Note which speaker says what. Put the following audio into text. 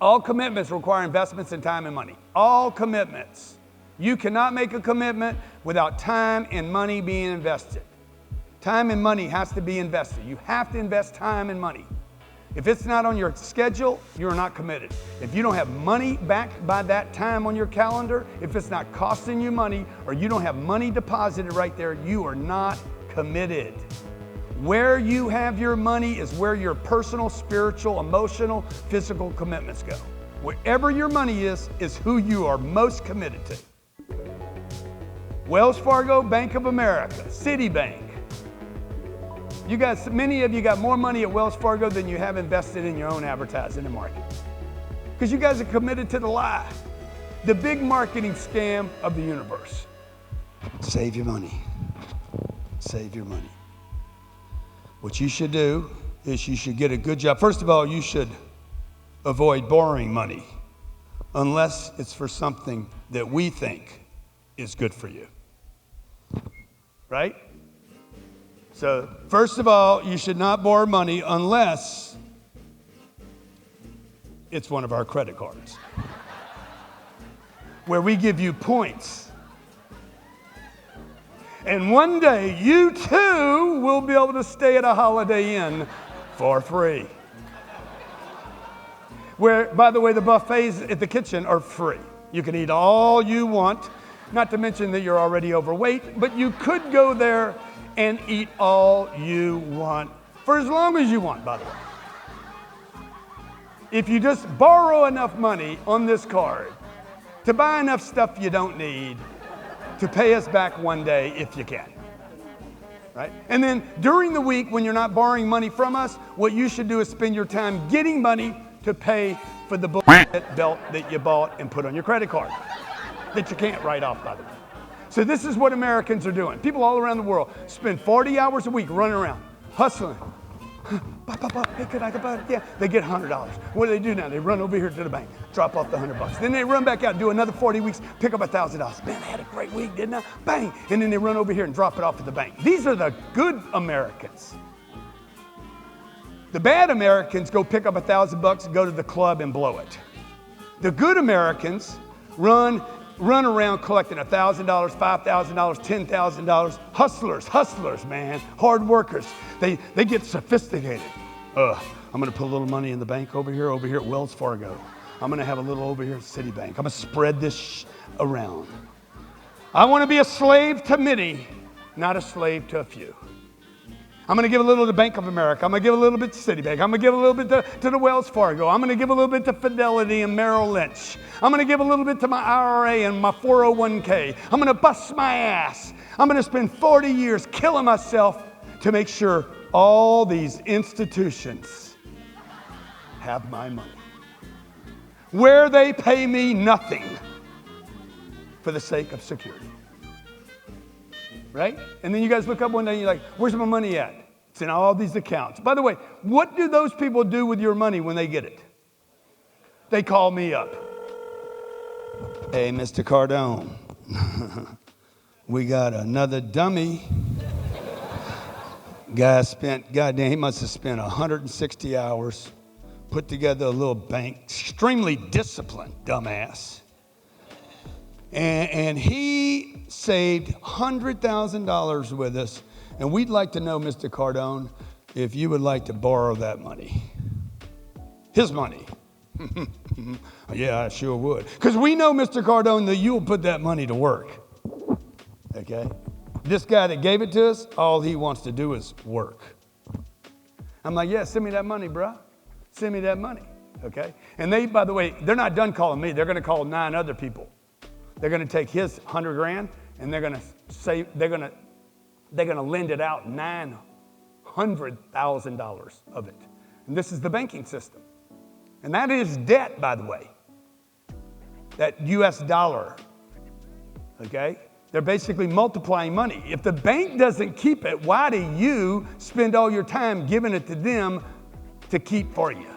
Speaker 1: All commitments require investments in time and money. All commitments. You cannot make a commitment without time and money being invested. Time and money has to be invested. You have to invest time and money. If it's not on your schedule, you're not committed. If you don't have money backed by that time on your calendar, if it's not costing you money, or you don't have money deposited right there, you are not committed. Where you have your money is where your personal, spiritual, emotional, physical commitments go. Wherever your money is who you are most committed to. Wells Fargo, Bank of America, Citibank. You guys, many of you got more money at Wells Fargo than you have invested in your own advertising and marketing. Because you guys are committed to the lie. The big marketing scam of the universe. Save your money. Save your money. What you should do is you should get a good job. First of all, you should avoid borrowing money unless it's for something that we think is good for you. Right? So, first of all, you should not borrow money unless it's one of our credit cards, where we give you points. And one day, you too will be able to stay at a Holiday Inn for free. Where, by the way, the buffets at the kitchen are free. You can eat all you want, not to mention that you're already overweight, but you could go there and eat all you want, for as long as you want, by the way. If you just borrow enough money on this card to buy enough stuff you don't need, to pay us back one day if you can, right? And then during the week when you're not borrowing money from us, what you should do is spend your time getting money to pay for the bullshit belt that you bought and put on your credit card that you can't write off, by the way. So this is what Americans are doing. People all around the world spend 40 hours a week running around, hustling. Hey, could I buy it? Yeah. They get $100. What do now? They run over here to the bank, drop off the $100. Then they run back out and do another 40 weeks, pick up $1,000. Man, I had a great week, didn't I? Bang. And then they run over here and drop it off at the bank. These are the good Americans. The bad Americans go pick up $1,000 and go to the club and blow it. The good Americans run around collecting $1,000, $5,000, $10,000. Hustlers, man, hard workers. They get sophisticated. I'm gonna put a little money in the bank over here at Wells Fargo. I'm gonna have a little over here at Citibank. I'm gonna spread this around. I wanna be a slave to many, not a slave to a few. I'm going to give a little to Bank of America. I'm going to give a little bit to Citibank. I'm going to give a little bit to the Wells Fargo. I'm going to give a little bit to Fidelity and Merrill Lynch. I'm going to give a little bit to my IRA and my 401k. I'm going to bust my ass. I'm going to spend 40 years killing myself to make sure all these institutions have my money, where they pay me nothing for the sake of security. Right? And then you guys look up one day and you're like, where's my money at? It's in all these accounts. By the way, what do those people do with your money when they get it? They call me up. Hey, Mr. Cardone, we got another dummy. He must have spent 160 hours, put together a little bank, extremely disciplined, dumbass. And he saved $100,000 with us. And we'd like to know, Mr. Cardone, if you would like to borrow that money. His money. Yeah, I sure would. Because we know, Mr. Cardone, that you'll put that money to work. Okay? This guy that gave it to us, all he wants to do is work. I'm like, yeah, send me that money, bro. Send me that money. Okay? And they, by the way, they're not done calling me. They're going to call 9 other people. They're going to take his $100,000 and they're going to say they're going to lend it out $900,000 of it. And this is the banking system. And that is debt, by the way. That US dollar. Okay? They're basically multiplying money. If the bank doesn't keep it, why do you spend all your time giving it to them to keep for you?